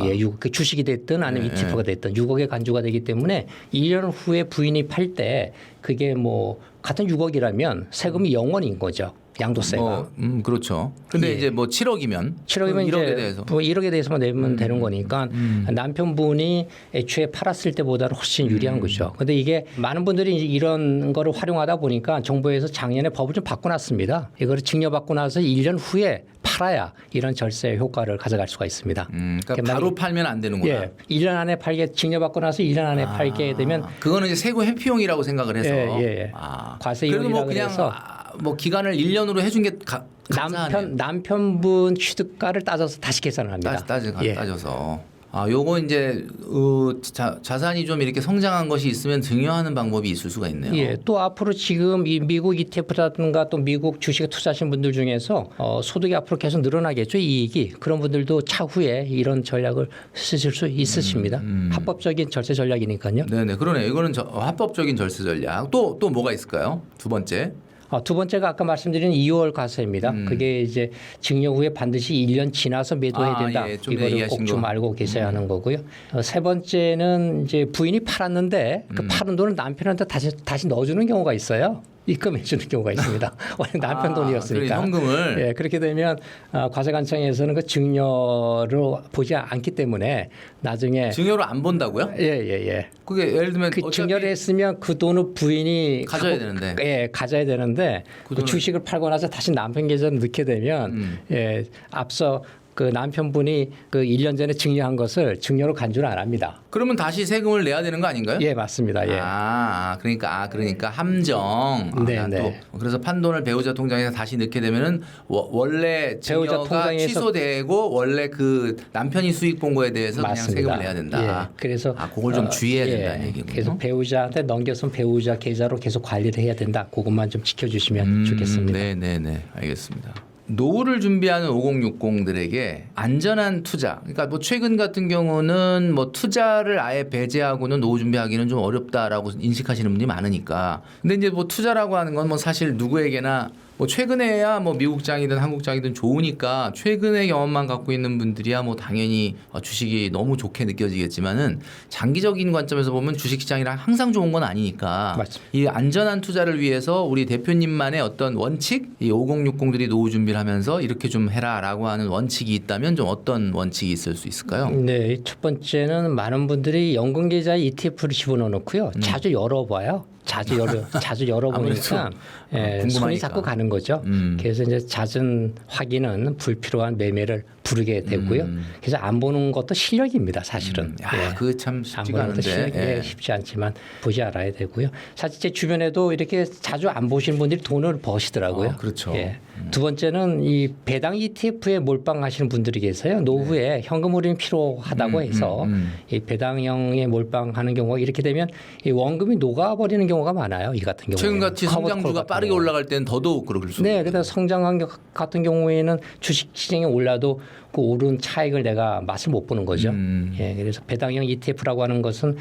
예, 그 주식이 됐든 아니면 ETF가 됐든 6억에 간주가 되기 때문에 1년 후에 부인이 팔 때 그게 뭐 같은 6억이라면 세금이 0원인 거죠. 양도세가. 그렇죠. 근데 예. 이제 뭐 7억이면 7억이면 1억에 이제 대해서 뭐 1억에 대해서만 내면 되는 거니까 남편분이 애초에 팔았을 때보다는 훨씬 유리한 거죠. 근데 이게 많은 분들이 이제 이런 거를 활용하다 보니까 정부에서 작년에 법을 좀 바꿔놨습니다. 이거를 증여받고 나서 1년 후에 팔아야 이런 절세 효과를 가져갈 수가 있습니다. 그러니까 바로 팔면 안 되는구나. 예, 1년 안에 팔게 증여받고 나서 1년 안에 팔게 되면 그거는 이제 세금 회피용이라고 생각을 해서 예. 과세 그래도 뭐 이용이라고 그냥 해서 뭐 기간을 1년으로 해준 게 남편분 취득가를 따져서 다시 계산을 합니다. 따져서. 요거 이제 자산이 좀 이렇게 성장한 것이 있으면 증여하는 방법이 있을 수가 있네요. 예, 또 앞으로 지금 이 미국 ETF라든가 또 미국 주식에 투자하신 분들 중에서 소득이 앞으로 계속 늘어나겠죠, 이익이. 그런 분들도 차후에 이런 전략을 쓰실 수 있으십니다. 합법적인 절세 전략이니까요. 네네, 그러네. 이거는 합법적인 절세 전략. 또 뭐가 있을까요? 두 번째. 두 번째가 아까 말씀드린 2월 과세입니다. 그게 이제 증여 후에 반드시 1년 지나서 매도해야 된다. 예, 좀 이거를 꼭 좀 알고 계셔야 하는 거고요. 세 번째는 이제 부인이 팔았는데 그 팔은 돈을 남편한테 다시 넣어주는 경우가 있어요. 입금해 주는 경우가 있습니다. 원래 남편 돈이었으니까. 현금을. 예, 그렇게 되면 과세관청에서는 그 증여로 보지 않기 때문에 나중에 증여로 안 본다고요? 예. 그게 예를 들면 그 증여를 했으면 그 돈을 부인이 가져야 되는데. 예, 가져야 되는데 그 주식을 팔고 나서 다시 남편 계좌로 넣게 되면 예, 앞서 그 남편분이 그 1년 전에 증여한 것을 증여로 간주를 안 합니다. 그러면 다시 세금을 내야 되는 거 아닌가요? 예, 맞습니다. 예. 그러니까 함정. 네. 그래서 판돈을 배우자 통장에 다시 넣게 되면은 원래 배우자 증여가 통장에서 취소되고 원래 그 남편이 수익 본 거에 대해서 맞습니다. 그냥 세금을 내야 된다. 예, 그래서 그걸 좀 주의해야 된다는 얘기군요. 그래서 배우자한테 넘겨서 배우자 계좌로 계속 관리를 해야 된다. 그것만 좀 지켜주시면 좋겠습니다. 네, 알겠습니다. 노후를 준비하는 5060들에게 안전한 투자. 그러니까 뭐 최근 같은 경우는 뭐 투자를 아예 배제하고는 노후 준비하기는 좀 어렵다라고 인식하시는 분들이 많으니까. 근데 이제 뭐 투자라고 하는 건 뭐 사실 누구에게나 뭐 최근에야 뭐 미국장이든 한국장이든 좋으니까 최근의 경험만 갖고 있는 분들이야 뭐 당연히 주식이 너무 좋게 느껴지겠지만은 장기적인 관점에서 보면 주식시장이랑 항상 좋은 건 아니니까 맞습니다. 이 안전한 투자를 위해서 우리 대표님만의 어떤 원칙, 이 5060들이 노후 준비를 하면서 이렇게 좀 해라라고 하는 원칙이 있다면 좀 어떤 원칙이 있을 수 있을까요? 네, 첫 번째는 많은 분들이 연금 계좌에 ETF를 집어넣어 놓고요. 자주 열어봐요. 자주 열어보니까 손이 궁금하니까. 자꾸 가는 거죠. 그래서 이제 잦은 확인은 불필요한 매매를 부르게 되고요. 그래서 안 보는 것도 실력입니다, 사실은. 야, 그거 참 안 쉽지가 보는 것도 않은데. 실력이 쉽지 않지만 보지 알아야 되고요. 사실 제 주변에도 이렇게 자주 안 보시는 분들이 돈을 버시더라고요. 그렇죠. 두 번째는 이 배당 ETF에 몰빵하시는 분들이 계세요. 노후에 현금 흐름이 필요하다고 해서 이 배당형에 몰빵하는 경우가 이렇게 되면 이 원금이 녹아버리는 경우가 많아요. 이 같은 경우에 최근같이 성장주가 빠르게 올라갈 때는 더더욱 그럴 수 네, 그래서 성장한 같은 경우에는 주식 시장에 올라도 그 오른 차익을 내가 맛을 못 보는 거죠. 예, 그래서 배당형 ETF라고 하는 것은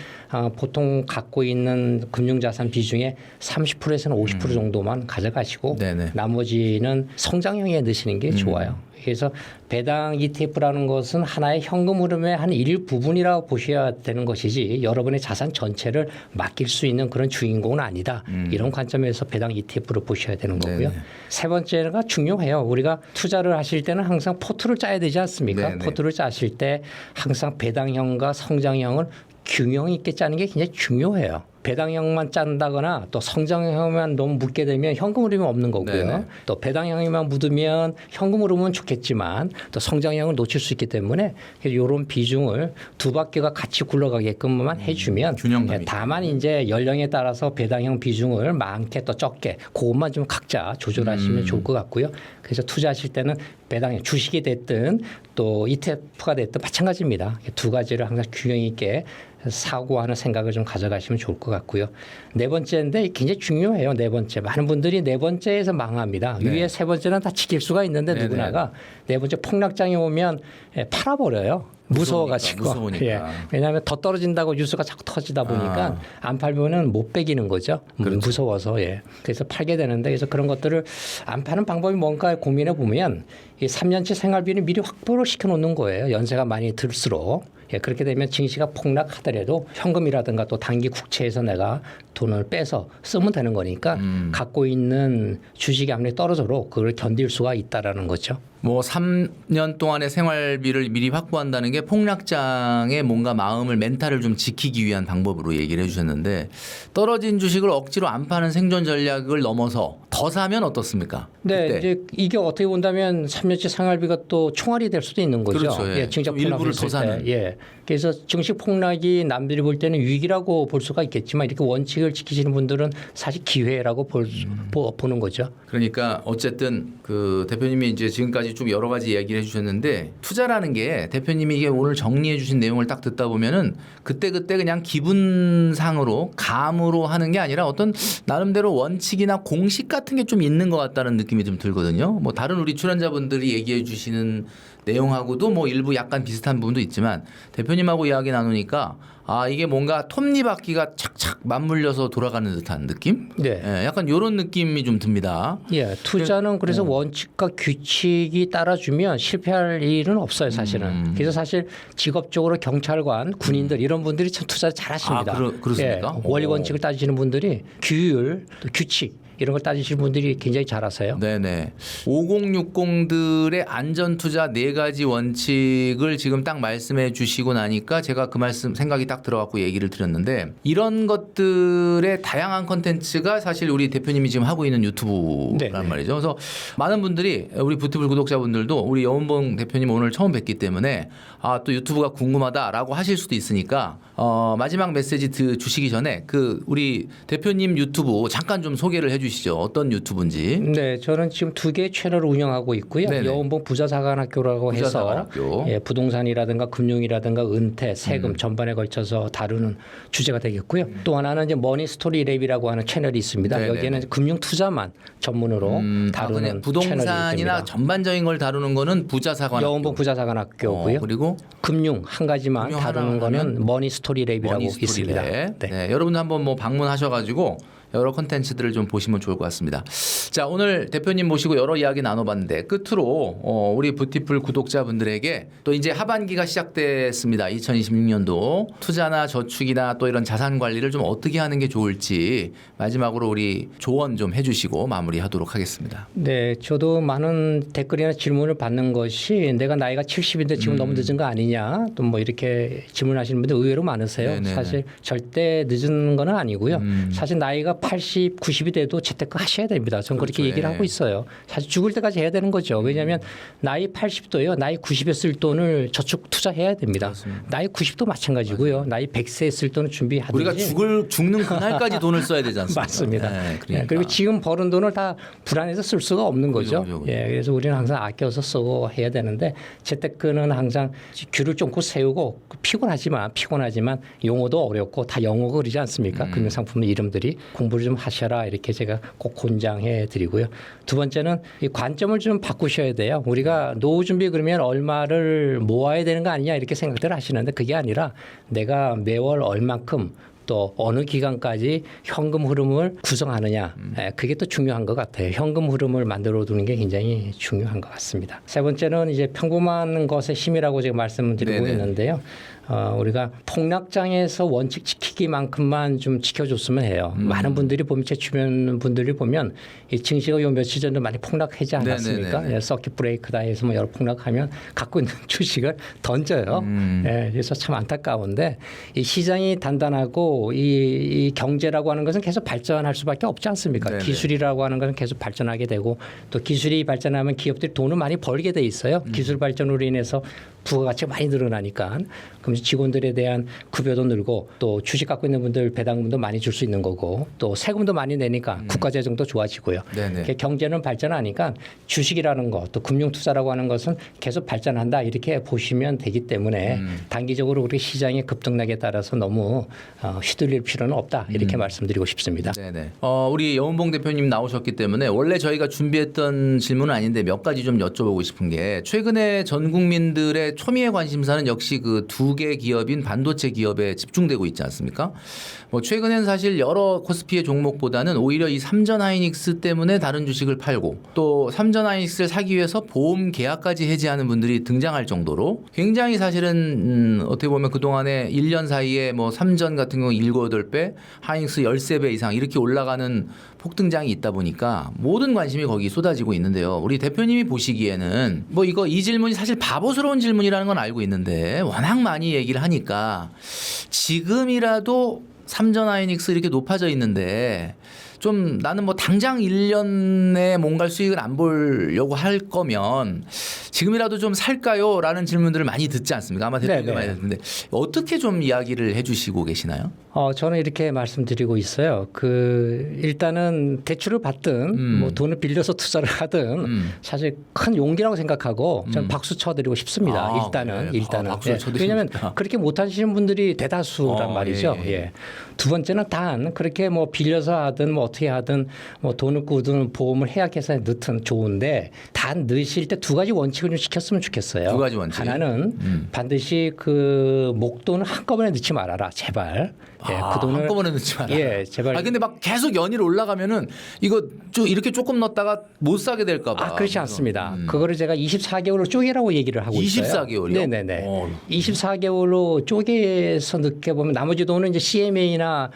보통 갖고 있는 금융자산 비중의 30%에서는 50% 정도만 가져가시고 네네. 나머지는 성장형에 넣으시는 게 좋아요. 그래서 배당 ETF라는 것은 하나의 현금 흐름의 한 일부분이라고 보셔야 되는 것이지 여러분의 자산 전체를 맡길 수 있는 그런 주인공은 아니다. 이런 관점에서 배당 ETF를 보셔야 되는 거고요. 네네. 세 번째가 중요해요. 우리가 투자를 하실 때는 항상 포트를 짜야 되지 않습니까? 네네. 포트를 짜실 때 항상 배당형과 성장형을 균형 있게 짜는 게 굉장히 중요해요. 배당형만 짠다거나 또 성장형만 너무 묻게 되면 현금 흐름이 없는 거고요. 네네. 또 배당형만 묻으면 현금 흐름은 좋겠지만 또 성장형을 놓칠 수 있기 때문에 이런 비중을 두 바퀴가 같이 굴러가게끔만 해주면 균형감이 다만 이제 연령에 따라서 배당형 비중을 많게 또 적게 그것만 좀 각자 조절하시면 좋을 것 같고요. 그래서 투자하실 때는 배당형 주식이 됐든 또 ETF가 됐든 마찬가지입니다. 두 가지를 항상 균형 있게 사고하는 생각을 좀 가져가시면 좋을 것 같고요. 네 번째인데 굉장히 중요해요. 네 번째. 많은 분들이 네 번째에서 망합니다. 네. 위에 세 번째는 다 지킬 수가 있는데 네네. 누구나가 네 번째 폭락장에 오면 팔아버려요. 무서워가지고. 무서우니까. 예. 왜냐하면 더 떨어진다고 뉴스가 자꾸 터지다 보니까 안 팔면은 못 빼기는 거죠. 그렇죠. 무서워서. 예. 그래서 팔게 되는데 그래서 그런 것들을 안 파는 방법이 뭔가 고민해 보면 이 3년치 생활비를 미리 확보를 시켜놓는 거예요. 연세가 많이 들수록. 예, 그렇게 되면 증시가 폭락하더라도 현금이라든가 또 단기 국채에서 내가 돈을 빼서 쓰면 되는 거니까 갖고 있는 주식이 아무리 떨어져도 그걸 견딜 수가 있다라는 거죠. 뭐 3년 동안의 생활비를 미리 확보한다는 게 폭락장에 뭔가 마음을 멘탈을 좀 지키기 위한 방법으로 얘기를 해주셨는데 떨어진 주식을 억지로 안 파는 생존 전략을 넘어서 더 사면 어떻습니까? 네, 그때. 이제 이게 어떻게 본다면 3년치 생활비가 또 총알이 될 수도 있는 거죠. 그렇죠. 예. 증시 좀 일부를 더 폭락했을 사는. 때. 예. 그래서 증시 폭락이 남들이 볼 때는 위기라고 볼 수가 있겠지만 이렇게 원칙을 지키시는 분들은 사실 기회라고 보는 거죠. 그러니까 어쨌든 그 대표님이 이제 지금까지 좀 여러 가지 이야기를 해주셨는데 투자라는 게 대표님이 이게 오늘 정리해 주신 내용을 딱 듣다 보면은 그때 그냥 기분상으로 감으로 하는 게 아니라 어떤 나름대로 원칙이나 공식 같은 게 좀 있는 것 같다는 느낌이 좀 들거든요. 뭐 다른 우리 출연자분들이 얘기해 주시는 내용하고도 뭐 일부 약간 비슷한 부분도 있지만 대표님하고 이야기 나누니까 아 이게 뭔가 톱니바퀴가 착착 맞물려서 돌아가는 듯한 느낌? 네. 예, 약간 이런 느낌이 좀 듭니다. 예, 투자는 그래서 원칙과 규칙이 따라주면 실패할 일은 없어요, 사실은. 그래서 사실 직업적으로 경찰관, 군인들 이런 분들이 참 투자를 잘하십니다. 그렇습니까? 예, 원리 원칙을 따지시는 분들이 규율, 또 규칙 이런 걸 따지시는 분들이 굉장히 잘하세요. 네네. 5060들의 안전 투자 네 가지 원칙을 지금 딱 말씀해 주시고 나니까 제가 그 말씀 생각이 딱 들어갖고 얘기를 드렸는데 이런 것들의 다양한 컨텐츠가 사실 우리 대표님이 지금 하고 있는 유튜브란 네네. 말이죠. 그래서 많은 분들이 우리 부티블 구독자분들도 우리 여운봉 대표님 오늘 처음 뵙기 때문에 아, 또 유튜브가 궁금하다라고 하실 수도 있으니까 마지막 메시지 주시기 전에 그 우리 대표님 유튜브 잠깐 좀 소개를 해주시죠. 어떤 유튜브인지. 네, 저는 지금 두 개의 채널을 운영하고 있고요. 네네. 여운봉 부자사관학교라고 해서 부자사관학교. 예, 부동산이라든가 금융이라든가 은퇴, 세금 전반에 걸쳐서 다루는 주제가 되겠고요. 또 하나는 이제 머니스토리 랩이라고 하는 채널이 있습니다. 네네네. 여기에는 금융 투자만 전문으로 다루는 그냥 부동산이나 채널입니다. 전반적인 걸 다루는 거는 부자사관학교. 여운봉 부자사관학교고요. 그리고 금융 한 가지만 금융 다루는 하나 거는 머니스토리 랩이라고 머니스토리 있습니다. 랩. 네. 네, 여러분들 한번 뭐 방문하셔가지고 여러 콘텐츠들을 좀 보시면 좋을 것 같습니다. 자, 오늘 대표님 모시고 여러 이야기 나눠봤는데 끝으로 우리 뷰티풀 구독자분들에게 또 이제 하반기가 시작됐습니다. 2026년도 투자나 저축이나 또 이런 자산 관리를 좀 어떻게 하는 게 좋을지 마지막으로 우리 조언 좀 해주시고 마무리하도록 하겠습니다. 네, 저도 많은 댓글이나 질문을 받는 것이 내가 나이가 70인데 지금 너무 늦은 거 아니냐 또 뭐 이렇게 질문하시는 분들 의외로 많으세요. 네네네. 사실 절대 늦은 건 아니고요. 사실 나이가 80, 90이 돼도 재테크 하셔야 됩니다. 저는 그렇죠. 그렇게 얘기를 예. 하고 있어요. 사실 죽을 때까지 해야 되는 거죠. 왜냐하면 나이 80도요. 나이 90에 쓸 돈을 저축 투자해야 됩니다. 맞습니다. 나이 90도 마찬가지고요. 나이 100세에 쓸 돈을 준비하든지. 우리가 죽는 그날까지 돈을 써야 되지 않습니까? 맞습니다. 네, 예, 그러니까. 그리고 지금 버는 돈을 다 불안해서 쓸 수가 없는 거죠. 그죠. 예, 그래서 우리는 항상 아껴서 쓰고 해야 되는데 재테크는 항상 귤을 쫑고 세우고 피곤하지만 용어도 어렵고 다 영어가 그러지 않습니까? 금융상품 이름들이 공부를 좀 하셔라 이렇게 제가 꼭 권장해 드리고요. 두 번째는 이 관점을 좀 바꾸셔야 돼요. 우리가 노후 준비 그러면 얼마를 모아야 되는 거 아니냐 이렇게 생각들 하시는데 그게 아니라 내가 매월 얼만큼 또 어느 기간까지 현금 흐름을 구성하느냐 그게 또 중요한 것 같아요. 현금 흐름을 만들어 두는 게 굉장히 중요한 것 같습니다. 세 번째는 이제 평범한 것의 힘이라고 제가 말씀드리고 네네. 있는데요. 우리가 폭락장에서 원칙 지키기만큼만 좀 지켜줬으면 해요. 많은 분들이 보면 제 주변 분들이 보면 이 증시가 요 며칠 전에 많이 폭락하지 않았습니까? 네네네네. 예, 서킷 브레이크다 해서 뭐 여러 폭락하면 갖고 있는 주식을 던져요. 예, 그래서 참 안타까운데 이 시장이 단단하고 이 경제라고 하는 것은 계속 발전할 수밖에 없지 않습니까? 네네. 기술이라고 하는 것은 계속 발전하게 되고 또 기술이 발전하면 기업들이 돈을 많이 벌게 돼 있어요. 기술 발전으로 인해서 부가가치가 많이 늘어나니까 그럼 직원들에 대한 급여도 늘고 또 주식 갖고 있는 분들 배당금도 많이 줄 수 있는 거고 또 세금도 많이 내니까 국가 재정도 좋아지고요. 네네. 이렇게 경제는 발전하니까 주식이라는 것 또 금융 투자라고 하는 것은 계속 발전한다 이렇게 보시면 되기 때문에 단기적으로 우리 시장의 급등락에 따라서 너무 휘둘릴 필요는 없다 이렇게 말씀드리고 싶습니다. 네네. 우리 여운봉 대표님 나오셨기 때문에 원래 저희가 준비했던 질문은 아닌데 몇 가지 좀 여쭤보고 싶은 게 최근에 전 국민들의 초미의 관심사는 역시 그 두 개 기업인 반도체 기업에 집중되고 있지 않습니까? 뭐 최근엔 사실 여러 코스피의 종목보다는 오히려 이 삼전하이닉스 때문에 다른 주식을 팔고 또 삼전하이닉스를 사기 위해서 보험 계약까지 해지하는 분들이 등장할 정도로 굉장히 사실은 어떻게 보면 그동안에 1년 사이에 뭐 삼전 같은 경우 7, 8배, 하이닉스 13배 이상 이렇게 올라가는 폭등장이 있다 보니까 모든 관심이 거기 쏟아지고 있는데요. 우리 대표님이 보시기에는 뭐 이 질문이 사실 바보스러운 질문이라는 건 알고 있는데 워낙 많이 얘기를 하니까 지금이라도 삼전하이닉스 이렇게 높아져 있는데 좀 나는 뭐 당장 1년에 뭔가 수익을 안 보려고 할 거면 지금이라도 좀 살까요? 라는 질문들을 많이 듣지 않습니까? 아마 대표님도 네네. 많이 듣는데 어떻게 좀 이야기를 해주시고 계시나요? 저는 이렇게 말씀드리고 있어요. 일단은 대출을 받든 뭐 돈을 빌려서 투자를 하든 사실 큰 용기라고 생각하고 저는 박수 쳐드리고 싶습니다. 아, 일단은 네. 박수 쳐드리고 왜냐하면 싶다. 그렇게 못하시는 분들이 대다수란 말이죠. 예. 예. 두 번째는 단 그렇게 뭐 빌려서 하든 뭐 어떻게 하든 뭐 돈을 꾸든 보험을 해약해서 넣든 좋은데 단 넣으실 때 두 가지 원칙을 좀 지켰으면 좋겠어요. 두 가지 원칙. 하나는 반드시 그 목돈을 한꺼번에 넣지 말아라. 제발. 예, 그 돈을 한꺼번에 넣지 마라. 예, 제발. 근데 막 계속 연일 올라가면은 이거 이렇게 조금 넣었다가 못 사게 될까 봐. 그렇지 않습니다. 그거를 제가 24개월로 쪼개라고 얘기를 하고 있어요. 24개월이요? 네네네. 24개월로 24개월로 쪼개서 넣게 보면 나머지 돈은 이제 CMA나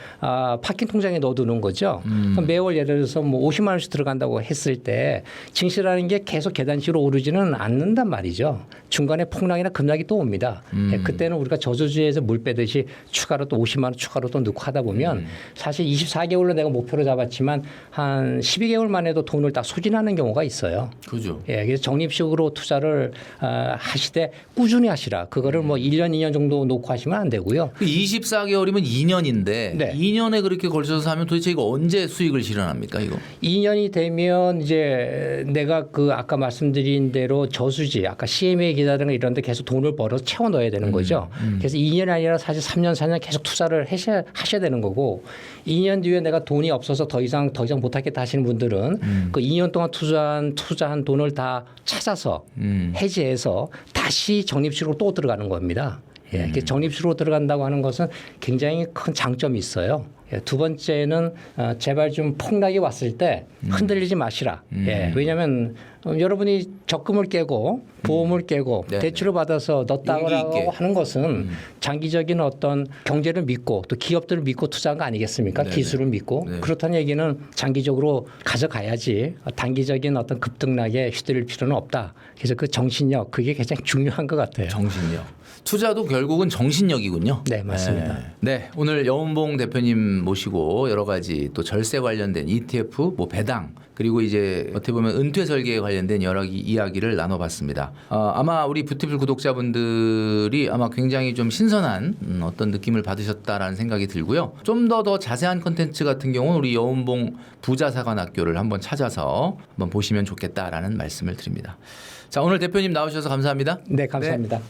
파킹 통장에 넣어두는 거죠. 그럼 매월 예를 들어서 뭐 50만 원씩 들어간다고 했을 때 증시라는 게 계속 계단식으로 오르지는 않는단 말이죠. 중간에 폭락이나 급락이 또 옵니다. 예, 그때는 우리가 저수지에서 물 빼듯이 추가로 또 50만 원 추가로 또 넣고 하다 보면 사실 24개월로 내가 목표로 잡았지만 한 12개월 만에도 돈을 다 소진하는 경우가 있어요. 그죠. 예, 그래서 적립식으로 투자를 하시되 꾸준히 하시라. 그거를 뭐 1년, 2년 정도 놓고 하시면 안 되고요. 24개월이면 2년인데 네. 2년에 그렇게 걸쳐서 하면 도대체 이거 언제 수익을 실현합니까 이거? 2년이 되면 이제 내가 그 아까 말씀드린 대로 저수지, 아까 CMA 기다리는 이런 데 계속 돈을 벌어서 채워 넣어야 되는 거죠. 그래서 2년이 아니라 사실 3년, 4년 계속 투자를 하셔야 되는 거고 2년 뒤에 내가 돈이 없어서 더 이상 못하겠다 하시는 분들은 그 2년 동안 투자한 돈을 다 찾아서 해지해서 다시 적립식으로 또 들어가는 겁니다. 예, 적립식으로 들어간다고 하는 것은 굉장히 큰 장점이 있어요. 예, 두 번째는 제발 좀 폭락이 왔을 때 흔들리지 마시라. 예, 왜냐하면 여러분이 적금을 깨고 보험을 깨고 네네. 대출을 받아서 용기 있게. 넣었다고 하는 것은 장기적인 어떤 경제를 믿고 또 기업들을 믿고 투자한 거 아니겠습니까? 네네. 기술을 믿고 네. 그렇다는 얘기는 장기적으로 가져가야지 단기적인 어떤 급등락에 휘둘릴 필요는 없다. 그래서 그 정신력 그게 굉장히 중요한 것 같아요. 정신력. 투자도 결국은 정신력이군요. 네, 맞습니다. 네, 오늘 여운봉 대표님 모시고 여러 가지 또 절세 관련된 ETF, 뭐 배당 그리고 이제 어떻게 보면 은퇴 설계에 관련된 여러 이야기를 나눠봤습니다. 아마 우리 뷰티풀 구독자분들이 아마 굉장히 좀 신선한 어떤 느낌을 받으셨다라는 생각이 들고요. 좀 더 자세한 컨텐츠 같은 경우는 우리 여운봉 부자사관학교를 한번 찾아서 한번 보시면 좋겠다라는 말씀을 드립니다. 자, 오늘 대표님 나오셔서 감사합니다. 네, 감사합니다.